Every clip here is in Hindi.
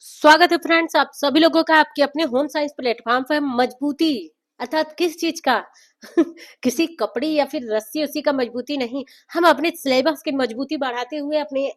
स्वागत है फ्रेंड्स आप सभी लोगों का आपके अपने होम साइंस प्लेटफॉर्म पर। मजबूती अर्थात किस चीज का किसी कपड़े या फिर रस्सी उसी का मजबूती नहीं। हम अपने सिलेबस की मजबूती बढ़ाते हुए अपने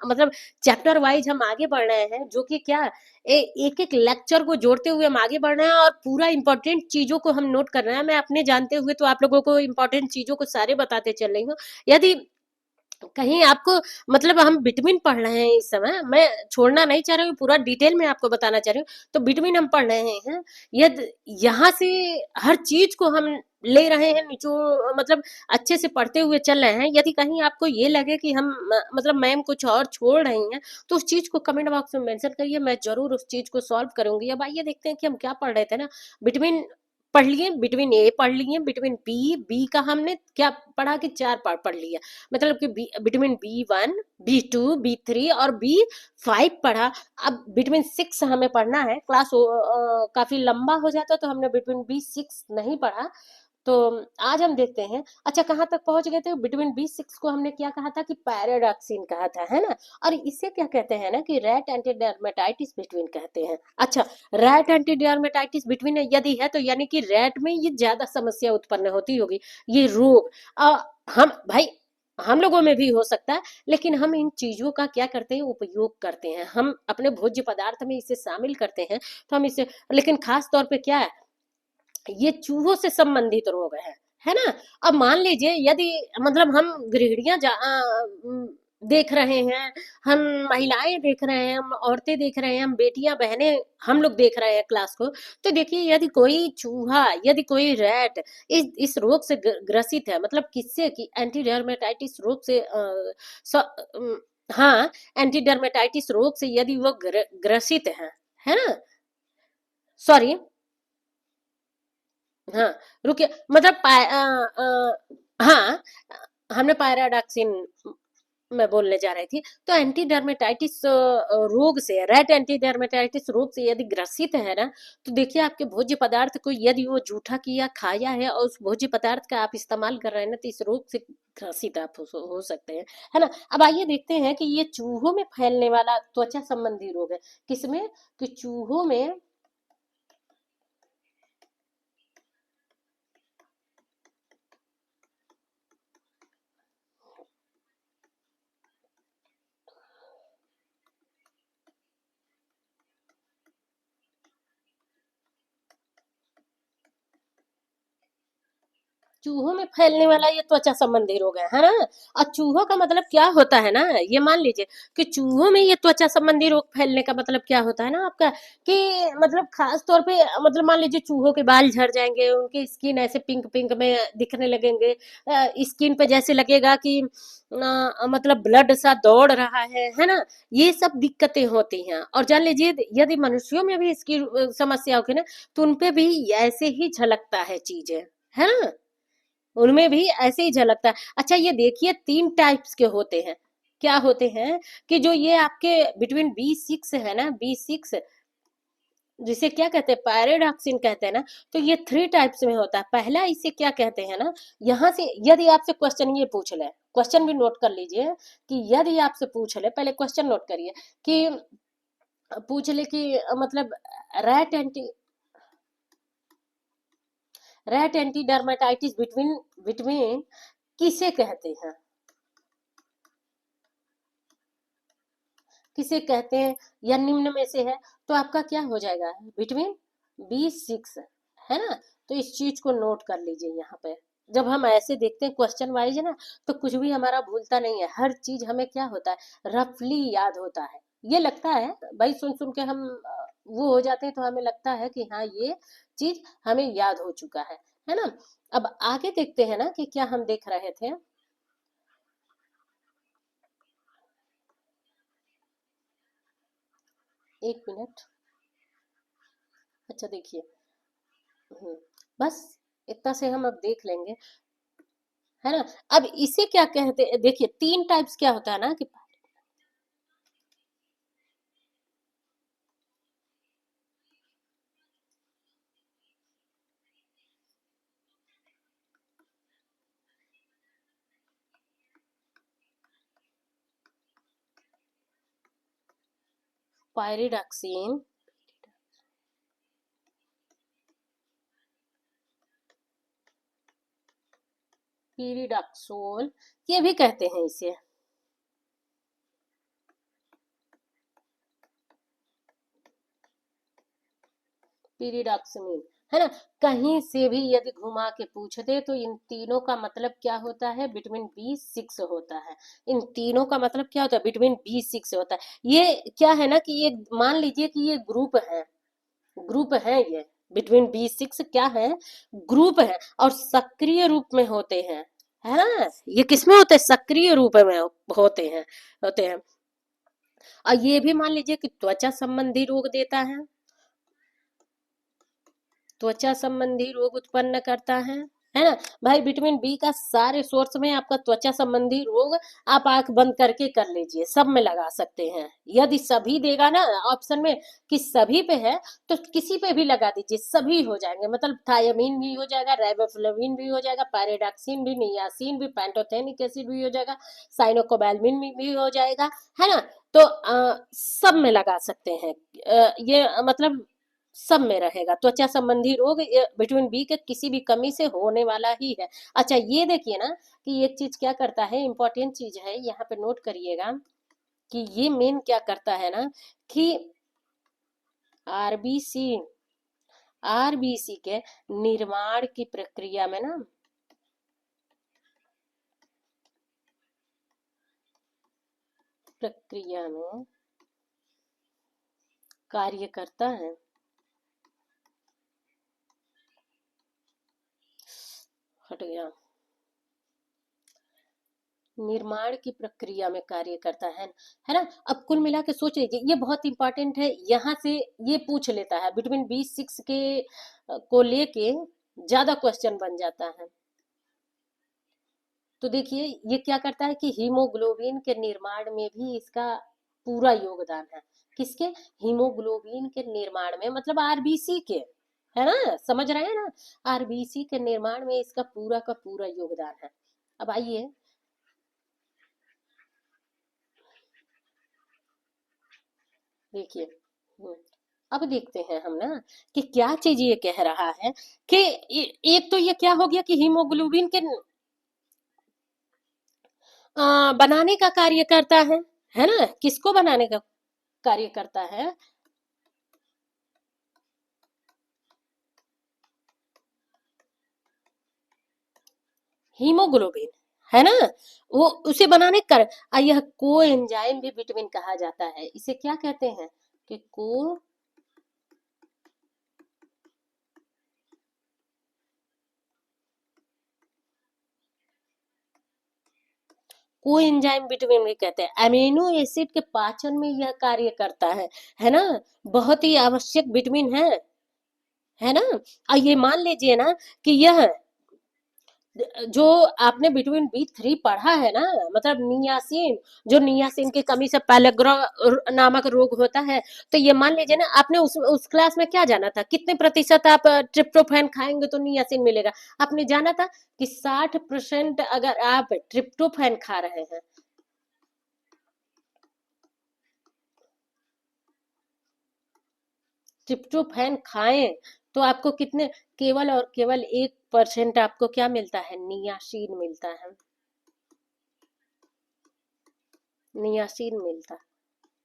मतलब चैप्टर वाइज हम आगे बढ़ रहे हैं, जो कि क्या एक एक लेक्चर को जोड़ते हुए हम आगे बढ़ रहे हैं और पूरा इंपॉर्टेंट चीजों को हम नोट कर रहे हैं। मैं अपने जानते हुए तो आप लोगों को इंपॉर्टेंट चीजों को सारे बताते चल रही हूँ। यदि कहीं आपको मतलब हम विटामिन पढ़ रहे हैं इस समय, मैं छोड़ना नहीं चाह रही हूँ, पूरा डिटेल में आपको बताना चाह रही हूँ। तो विटामिन हम पढ़ रहे हैं, यदि यहाँ से हर चीज को हम ले रहे हैं निचोड़, मतलब अच्छे से पढ़ते हुए चल रहे हैं। यदि कहीं आपको ये लगे कि हम मतलब मैम कुछ और छोड़ रही हैं, तो उस चीज को कमेंट बॉक्स में मेंशन करिए, मैं जरूर उस चीज को सॉल्व करूंगी। अब आइए देखते हैं कि हम क्या पढ़ रहे थे ना। विटामिन पढ़ लिए, विटामिन ए पढ़ लिए, विटामिन बी, बी का हमने क्या पढ़ा कि 4 पार्ट पढ़ लिया। मतलब कि विटामिन बी 1, बी 2, बी 3 और बी 5 पढ़ा। अब विटामिन 6 हमें पढ़ना है। क्लास काफी लंबा हो जाता तो हमने विटामिन बी 6 नहीं पढ़ा। तो आज हम देखते हैं। अच्छा, कहाँ तक पहुंच गए थे? विटामिन बी 6 को हमने क्या कहा था कि पैराडॉक्सिन कहा था, है ना। और इसे क्या कहते हैं ना कि रैट एंटी डर्मेटाइटिस बिटवीन कहते हैं। अच्छा, रैट एंटी डर्मेटाइटिस बिटवीन यदि है तो यानी कि रैट में ये ज्यादा समस्या उत्पन्न होती होगी, ये रोग। हम भाई, हम लोगों में भी हो सकता है, लेकिन हम इन चीजों का क्या करते हैं, उपयोग करते हैं, हम अपने भोज्य पदार्थ में इसे शामिल करते हैं। तो हम इसे, लेकिन खास तौर पे क्या है, ये चूहों से संबंधित रोग है ना। अब मान लीजिए यदि मतलब हम गृहिणियां देख रहे हैं, हम महिलाएं देख रहे हैं, हम औरतें देख रहे हैं, हम बेटियां बहनें हम लोग देख रहे हैं क्लास को। तो देखिए, यदि कोई चूहा, यदि कोई रैट इस रोग से ग्रसित है, मतलब किससे कि एंटीडर्मेटाइटिस रोग से हाँ, एंटीडर्मेटाइटिस रोग से यदि वो ग्रसित है ना। सॉरी, हाँ, रुकिए, मतलब हाँ, हमने पायराडॉक्सिन मैं बोलने जा रही थी। तो एंटीडर्मेटाइटिस रोग से, रेट एंटीडर्मेटाइटिस रोग से यदि ग्रसित है ना, तो देखिए आपके भोज्य पदार्थ को यदि वो जूठा किया खाया है और उस भोज्य पदार्थ का आप इस्तेमाल कर रहे हैं ना, तो इस रोग से ग्रसित आप हो सकते हैं, है ना। अब आइए देखते हैं कि ये चूहों में फैलने वाला त्वचा संबंधी रोग है। किसमें? कि चूहों में। चूहों में फैलने वाला ये त्वचा संबंधी रोग है ना। और चूहों का मतलब क्या होता है ना, ये मान लीजिए कि चूहों में ये त्वचा संबंधी रोग फैलने का मतलब क्या होता है ना आपका, कि मतलब खास तौर पे मतलब मान लीजिए चूहों के बाल झड़ जाएंगे, उनकी स्किन ऐसे पिंक पिंक में दिखने लगेंगे, स्किन पे जैसे लगेगा कि मतलब ब्लड सा दौड़ रहा है ना। ये सब दिक्कतें होती हैं। और जान लीजिए यदि मनुष्यों में भी इसकी समस्या होगी ना, तो उनपे भी ऐसे ही झलकता है चीजें, है ना, उनमें भी ऐसे ही झलकता है। अच्छा, ये देखिए 3 टाइप्स के होते हैं। क्या होते हैं? कि जो ये आपके बिटवीन बी 6 है ना, बी 6 जिसे क्या कहते हैं, पैराडॉक्सिन कहते हैं ना। तो ये 3 टाइप्स में होता है। पहला इसे क्या कहते हैं ना, यहाँ से यदि आपसे क्वेश्चन ये पूछ ले, क्वेश्चन भी नोट कर लीजिए, कि यदि आपसे पूछ ले, पहले क्वेश्चन नोट करिए, कि पूछ ले कि मतलब rat anti rat antidermatitis between between किसे कहते हैं, किसे कहते हैं, या निम्न में से है। तो आपका क्या हो जाएगा, विटामिन बी 6, है ना। तो इस चीज को नोट कर लीजिए यहाँ पे। जब हम ऐसे देखते हैं क्वेश्चन वाइज है ना, तो कुछ भी हमारा भूलता नहीं है, हर चीज हमें क्या होता है, रफली याद होता है। ये लगता है भाई, सुन सुन के हम वो हो जाते हैं, तो हमें लगता है कि हाँ, ये चीज हमें याद हो चुका है ना। अब आगे देखते हैं ना कि क्या हम देख रहे थे। 1 मिनट। अच्छा देखिए, हम्म, बस इतना से हम अब देख लेंगे, है ना। अब इसे क्या कहते हैं, देखिए 3 टाइप्स क्या होता है ना कि पायरिडॉक्सिन, पीरिडॉक्सोल, ये भी कहते हैं इसे। पीरिडॉक्सिमिन, है ना। कहीं से भी यदि घुमा के पूछते तो इन तीनों का मतलब क्या होता है, विटामिन B6 होता है। इन तीनों का मतलब क्या होता है, विटामिन B6 होता है। ये क्या है ना कि ये मान लीजिए कि ये ग्रुप है, ग्रुप है ये विटामिन B6 क्या है, ग्रुप है, और सक्रिय रूप में होते हैं, है ना। ये किसमें होते हैं, सक्रिय रूप में होते हैं। और ये भी मान लीजिए कि त्वचा संबंधी रोग देता त्वचा संबंधी रोग उत्पन्न करता है ना। भाई विटामिन बी का सारे सोर्स में आपका त्वचा संबंधी रोग, आप आंख बंद करके कर लीजिए, सब में लगा सकते हैं। यदि सभी देगा ना ऑप्शन में कि सभी पे है, तो किसी पे भी लगा दीजिए, सभी हो जाएंगे। मतलब थायामीन भी हो जाएगा, राइबोफ्लाविन भी हो जाएगा, पायरिडॉक्सिन भी, नियासिन भी, पैंटोथेनिक एसिड भी हो जाएगा, साइनोकोबैल्मिन भी हो जाएगा, है ना। तो सब में लगा सकते हैं। ये मतलब सब में रहेगा। त्वचा संबंधी रोग विटामिन बी के किसी भी कमी से होने वाला ही है। अच्छा ये देखिए ना कि एक चीज क्या करता है, इंपॉर्टेंट चीज है, यहाँ पे नोट करिएगा कि ये मेन क्या करता है ना कि आरबीसी आरबीसी के निर्माण की प्रक्रिया में ना, प्रक्रिया में कार्य करता है। हट गया, निर्माण की प्रक्रिया में कार्य करता है ना। अब कुल मिला के सोच लीजिए, ये बहुत इंपॉर्टेंट है, यहाँ से ये पूछ लेता है विटामिन B6 के को लेके ज्यादा क्वेश्चन बन जाता है। तो देखिए ये क्या करता है कि हीमोग्लोबिन के निर्माण में भी इसका पूरा योगदान है। किसके, हीमोग्लोबिन के निर्माण में, मतलब आरबीसी के, है ना, समझ रहे हैं ना। आरबीसी के निर्माण में इसका पूरा का पूरा योगदान है। अब आइए, देखिए अब देखते हैं हम ना कि क्या चीज ये कह रहा है कि एक तो ये क्या हो गया कि हीमोग्लोबिन के बनाने का कार्य करता है ना। किसको बनाने का कार्य करता है, हीमोग्लोबिन, है ना। वो उसे बनाने कर, यह को एंजाइम भी विटामिन कहा जाता है। इसे क्या कहते हैं कि को एंजाइम विटामिन भी कहते हैं। अमीनो एसिड के पाचन में यह कार्य करता है ना। बहुत ही आवश्यक विटामिन है ना। और ये मान लीजिए ना कि यह जो आपने विटामिन B3 पढ़ा है ना, मतलब नियासिन, जो नियासिन की कमी से पैलेग्रा नामक रोग होता है। तो ये मान लीजिए ना, आपने उस क्लास में क्या जाना था, कितने प्रतिशत आप ट्रिप्टोफैन खाएंगे तो नियासिन मिलेगा। आपने जाना था कि 60% अगर आप ट्रिप्टोफैन खा रहे हैं, ट्रिप्टोफैन खाएं, तो आपको कितने, केवल और केवल 1% आपको क्या मिलता है, नियासिन मिलता है, नियासिन मिलता।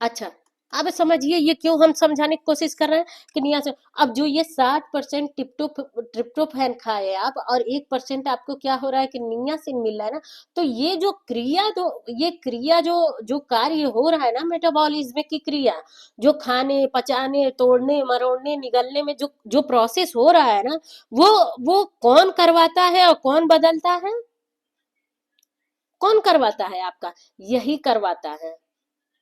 अच्छा, अब समझिए ये क्यों हम समझाने की कोशिश कर रहे हैं कि निया से, अब जो ये 60% ट्रिप्टोफैन खाए आप, और 1% आपको क्या हो रहा है कि नियासिन मिल रहा है ना। तो ये क्रिया जो कार्य हो रहा है ना, मेटाबॉलिज्म की क्रिया, जो खाने पचाने तोड़ने मरोड़ने निगलने में जो जो प्रोसेस हो रहा है ना, वो कौन करवाता है और कौन बदलता है, कौन करवाता है आपका, यही करवाता है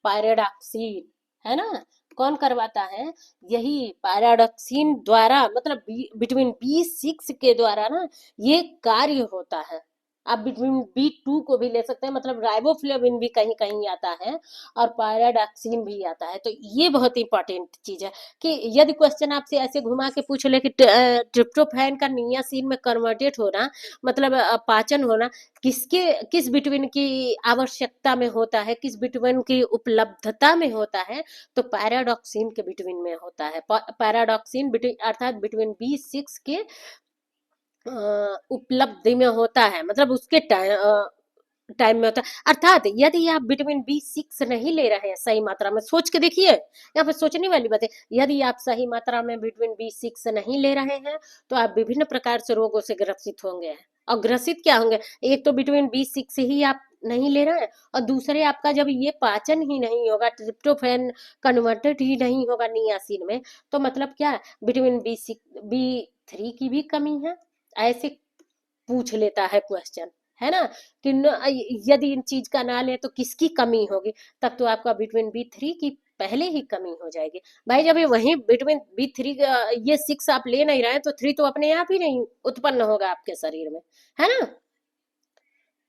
पायरोडॉक्सिन, है ना। कौन करवाता है, यही पायरोडॉक्सिन द्वारा, मतलब विटामिन B6 के द्वारा ना ये कार्य होता है। आप विटामिन B2 को भी ले सकते हैं, मतलब राइबोफ्लेविन भी कहीं कहीं आता है, और पायराडॉक्सिन भी आता है। तो ये बहुत इंपॉर्टेंट चीज है कि यदि क्वेश्चन आपसे ऐसे घुमा के पूछ ले कि ट्रिप्टोफैन का नियासिन में कन्वर्टेड होना, मतलब पाचन होना किस विटामिन की आवश्यकता में होता है, किस विटामिन की उपलब्धता में होता है, तो पैराडॉक्सिन के विटामिन में होता है। पैराडॉक्सिन अर्थात विटामिन B6 के उपलब्धि में होता है, मतलब उसके टाइम में होता है। अर्थात यदि आप विटामिन B6 नहीं ले रहे हैं सही मात्रा में, सोच के देखिए, यहाँ पे सोचने वाली बात है, यदि आप सही मात्रा में विटामिन B6 नहीं ले रहे हैं तो आप विभिन्न प्रकार से रोगों से ग्रसित होंगे। और ग्रसित क्या होंगे, एक तो विटामिन B6 ही आप नहीं ले रहे हैं, और दूसरे आपका जब ये पाचन ही नहीं होगा, ट्रिप्टोफैन कन्वर्टेड ही नहीं होगा नियासिन में, तो मतलब क्या, विटामिन B3 की भी कमी है, ऐसे पूछ लेता है क्वेश्चन, है ना, कि यदि इन चीज का ना ले तो किसकी कमी होगी, तब तो आपका विटामिन B3 की पहले ही कमी हो जाएगी। भाई जब ये वही विटामिन B3 ये 6 आप ले नहीं रहे तो 3 तो अपने आप ही नहीं उत्पन्न होगा आपके शरीर में, है ना।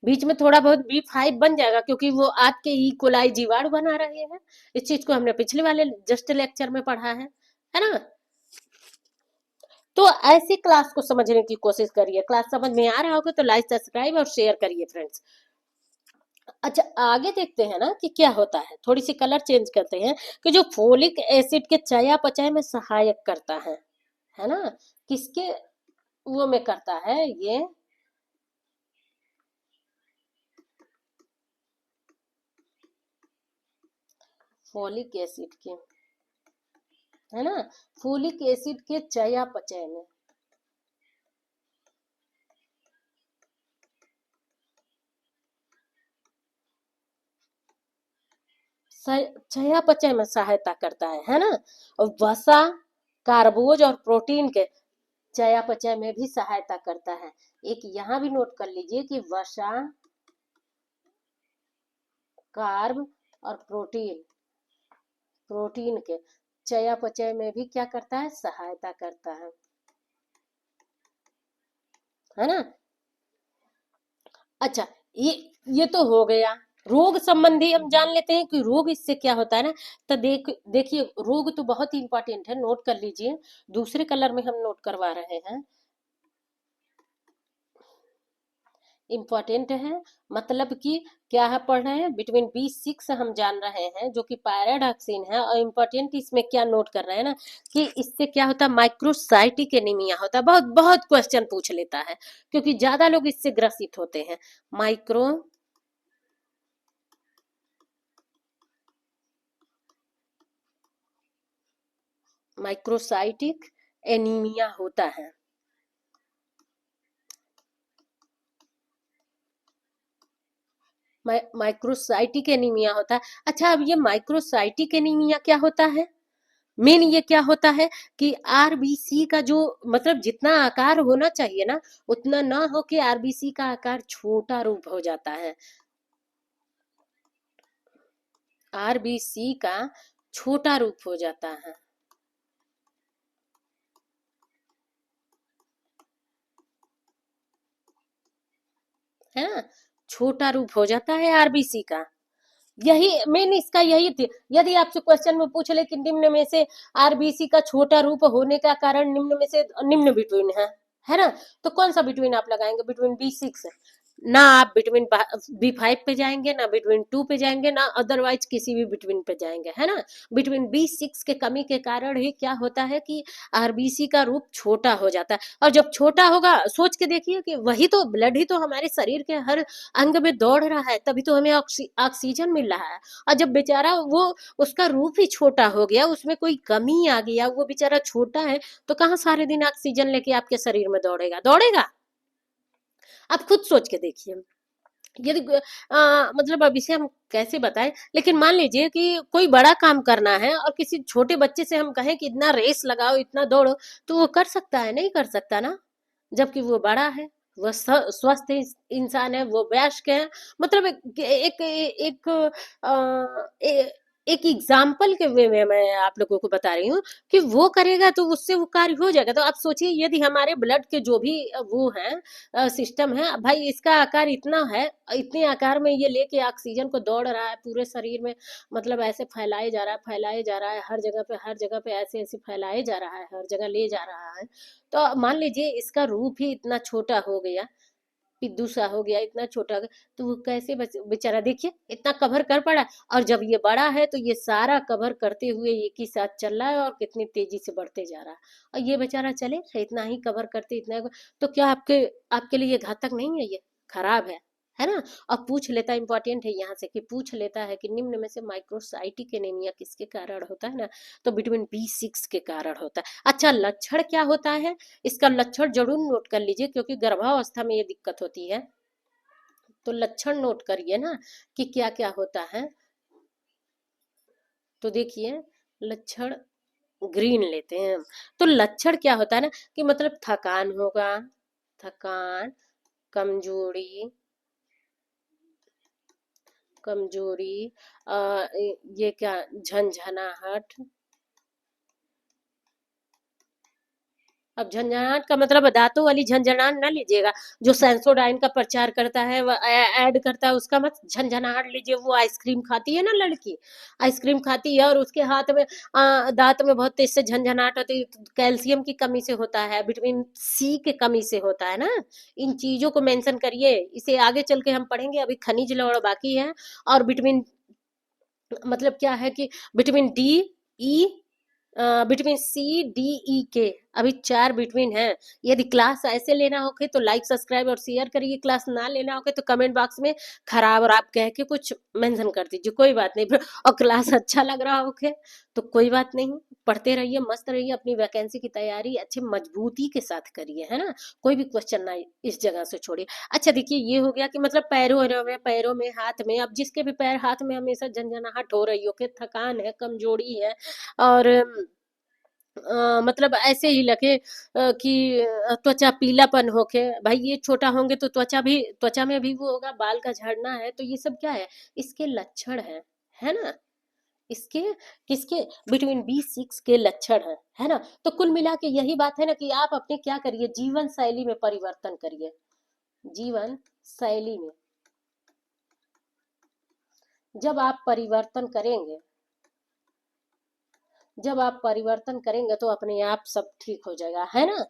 बीच में थोड़ा बहुत B5 बन जाएगा, क्योंकि वो आपके कोलाई जीवाणु बना रहे हैं। इस चीज को हमने पिछले वाले जस्ट लेक्चर में पढ़ा है ना। तो ऐसी क्लास को समझने की कोशिश करिए। क्लास समझ में आ रहा होगा तो लाइक सब्सक्राइब और शेयर करिए फ्रेंड्स। अच्छा आगे देखते हैं ना कि क्या होता है, थोड़ी सी कलर चेंज करते हैं, कि जो फोलिक एसिड के चयापचय में सहायक करता है ना, किसके वो में करता है ये, फोलिक एसिड के, है ना, फोलिक एसिड के चयापचय में, चयापचय में सहायता करता है ना। और वसा, कार्बोज और प्रोटीन के चयापचय में भी सहायता करता है। एक यहाँ भी नोट कर लीजिए कि वसा, कार्ब और प्रोटीन के चयापचय में भी क्या करता है, सहायता करता है ना। अच्छा ये तो हो गया। रोग संबंधी हम जान लेते हैं कि रोग इससे क्या होता है ना। तो देखिए रोग तो बहुत ही इंपॉर्टेंट है, नोट कर लीजिए, दूसरे कलर में हम नोट करवा रहे हैं, इम्पोर्टेंट है, मतलब कि क्या है पढ़ रहे हैं, विटामिन B6 हम जान रहे हैं जो कि पैराडॉक्सिन है, और इम्पोर्टेंट इसमें क्या नोट कर रहे हैं ना कि इससे क्या होता है, माइक्रोसाइटिक एनीमिया होता है। बहुत बहुत क्वेश्चन पूछ लेता है, क्योंकि ज्यादा लोग इससे ग्रसित होते हैं। माइक्रोसाइटिक एनीमिया होता है, माइक्रोसाइटिक एनीमिया होता है। अच्छा अब ये माइक्रोसाइटिक एनीमिया क्या होता है, मेन ये क्या होता है कि आरबीसी का जो, मतलब जितना आकार होना चाहिए ना उतना ना हो के आरबीसी का आकार छोटा रूप हो जाता है, आरबीसी का छोटा रूप हो जाता है ना, छोटा रूप हो जाता है आरबीसी का। यही मेन इसका यही थी। यदि आपसे क्वेश्चन में पूछ ले कि निम्न में से आरबीसी का छोटा रूप होने का कारण निम्न में से निम्न विटमिन है ना, तो कौन सा विटमिन आप लगाएंगे, विटामिन B6। ना आप विटामिन B5 पे जाएंगे, ना विटामिन 2 पे जाएंगे, ना अदरवाइज किसी भी विटामिन पे जाएंगे, है ना। विटामिन B6 के कमी के कारण ही क्या होता है कि आरबीसी का रूप छोटा हो जाता है। और जब छोटा होगा, सोच के देखिए कि वही तो ब्लड ही तो हमारे शरीर के हर अंग में दौड़ रहा है, तभी तो हमें ऑक्सीजन मिल रहा है। और जब बेचारा वो, उसका रूप ही छोटा हो गया, उसमें कोई कमी आ गया, वो बेचारा छोटा है, तो कहाँ सारे दिन ऑक्सीजन लेके आपके शरीर में दौड़ेगा। आप खुद सोच के देखिए। यदि मतलब अब इसे हम कैसे बताएं, लेकिन मान लीजिए कि कोई बड़ा काम करना है और किसी छोटे बच्चे से हम कहें कि इतना रेस लगाओ, इतना दौड़ो, तो वो कर सकता है, नहीं कर सकता ना, जबकि वो बड़ा है, वो स्वस्थ इंसान है, वो वयस्क है, मतलब एक एक, एक, एक एक एग्जाम्पल के वे में मैं आप लोगों को बता रही हूँ कि वो करेगा तो उससे वो कार्य हो जाएगा। तो आप सोचिए यदि हमारे ब्लड के जो भी वो है सिस्टम है, अब भाई इसका आकार इतना है, इतने आकार में ये लेके ऑक्सीजन को दौड़ रहा है पूरे शरीर में, मतलब ऐसे फैलाए जा रहा है, फैलाए जा रहा है, हर जगह पे ऐसे ऐसे फैलाए जा रहा है, हर जगह ले जा रहा है। तो मान लीजिए इसका रूप ही इतना छोटा हो गया, पिद्दू सा हो गया, इतना छोटा हो गया, तो वो कैसे बेचारा देखिए इतना कवर कर पड़ा। और जब ये बड़ा है तो ये सारा कवर करते हुए एक ही साथ चल रहा है और कितनी तेजी से बढ़ते जा रहा है। और ये बेचारा चले इतना ही कवर करते, इतना, तो क्या आपके आपके लिए घातक नहीं है? ये खराब है ना। और पूछ लेता, इंपॉर्टेंट है यहाँ से कि पूछ लेता है कि निम्न में से माइक्रोसाइटिक एनीमिया किसके कारण होता है ना, तो विटामिन B6 के कारण होता है। अच्छा, लक्षण क्या होता है? इसका लक्षण जरूर नोट कर लीजिए क्योंकि गर्भावस्था में ये दिक्कत होती है। तो लक्षण नोट करिए ना कि क्या क्या होता है। तो देखिए लक्षण ग्रीन लेते हैं हम। तो लक्षण क्या होता है ना कि मतलब थकान होगा, थकान, कमजोरी, कमजोरी, ये क्या, झंझनाहट। अब झंझनाहट का मतलब दांतों वाली झंझनाहट ना लीजिएगा, जो सेंसोडाइन का प्रचार करता है, ऐड करता है, उसका मत झंझनाहट लीजिए। वो आइसक्रीम खाती है ना लड़की, आइसक्रीम खाती है और उसके हाथ में दांत में बहुत तेज से झंझनाहट होती है, तो कैल्शियम की कमी से होता है, विटामिन C की कमी से होता है ना। इन चीजों को मेंशन करिए, इसे आगे चल के हम पढ़ेंगे, अभी खनिज लवण बाकी है। और विटामिन मतलब क्या है कि vitamin D, E, vitamin C, D, E, K, अभी 4 विटामिन हैं। यदि क्लास ऐसे लेना होगे तो लाइक सब्सक्राइब और शेयर करिए, क्लास ना लेना होगे तो कमेंट बॉक्स में खराब और आप कह के कुछ मेंशन कर दीजिए, कोई बात नहीं। फिर और क्लास अच्छा लग रहा होगे तो कोई बात नहीं, पढ़ते रहिए, मस्त रहिए, अपनी वैकेंसी की तैयारी अच्छी मजबूती के साथ करिए, है ना। कोई भी क्वेश्चन ना इस जगह से छोड़िए। अच्छा देखिए, ये हो गया कि मतलब पैरों में हाथ में, अब जिसके भी पैर हाथ में हमेशा झंझनाहट हो रही हो, कि थकान है, कमजोरी है, और मतलब ऐसे ही लगे कि त्वचा पीलापन होके, भाई ये छोटा होंगे तो त्वचा में भी वो होगा, बाल का झड़ना है, तो ये सब क्या है, इसके लक्षण है ना। इसके किसके, विटामिन B6 के लक्षण है ना। तो कुल मिला के यही बात है ना कि आप अपने क्या करिए, जीवन शैली में परिवर्तन करिए। जीवन शैली में जब आप परिवर्तन करेंगे, जब आप परिवर्तन करेंगे तो अपने आप सब ठीक हो जाएगा, है ना।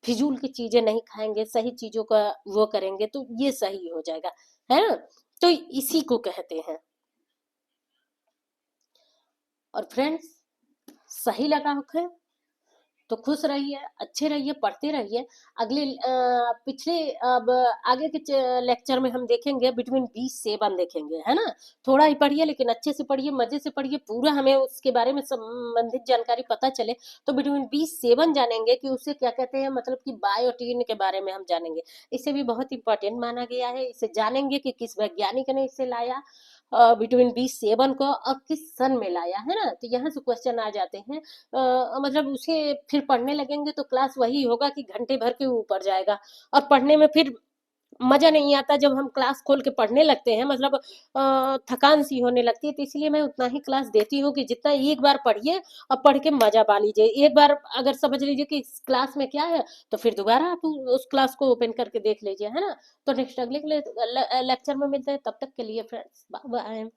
फिजूल की चीजें नहीं खाएंगे, सही चीजों का वो करेंगे तो ये सही हो जाएगा, है ना। तो इसी को कहते हैं। और फ्रेंड्स, सही लगा होगा तो खुश रहिए, अच्छे रहिए, पढ़ते रहिए। अगले पिछले अब आगे के लेक्चर में हम देखेंगे विटामिन B7 देखेंगे, है ना। थोड़ा ही पढ़िए लेकिन अच्छे से पढ़िए, मजे से पढ़िए, पूरा हमें उसके बारे में संबंधित जानकारी पता चले। तो विटामिन B7 जानेंगे कि उसे क्या कहते हैं, मतलब कि बायोटीन के बारे में हम जानेंगे। इसे भी बहुत इंपॉर्टेंट माना गया है, इसे जानेंगे कि किस वैज्ञानिक ने इसे लाया, विटामिन B7 को, और किस सन में लाया, है ना। तो यहाँ से क्वेश्चन आ जाते हैं, मतलब उसे फिर पढ़ने लगेंगे तो क्लास वही होगा कि घंटे भर के ऊपर जाएगा। और पढ़ने में फिर मजा नहीं आता, जब हम क्लास खोल के पढ़ने लगते हैं, मतलब थकान सी होने लगती है। तो इसलिए मैं उतना ही क्लास देती हूँ कि जितना एक बार पढ़िए और पढ़ के मजा पा लीजिए। एक बार अगर समझ लीजिए कि इस क्लास में क्या है, तो फिर दोबारा आप उस क्लास को ओपन करके देख लीजिए, है ना। तो नेक्स्ट अगले लेक्चर में मिलते हैं, तब तक के लिए फ्रेंड्स बाय बाय।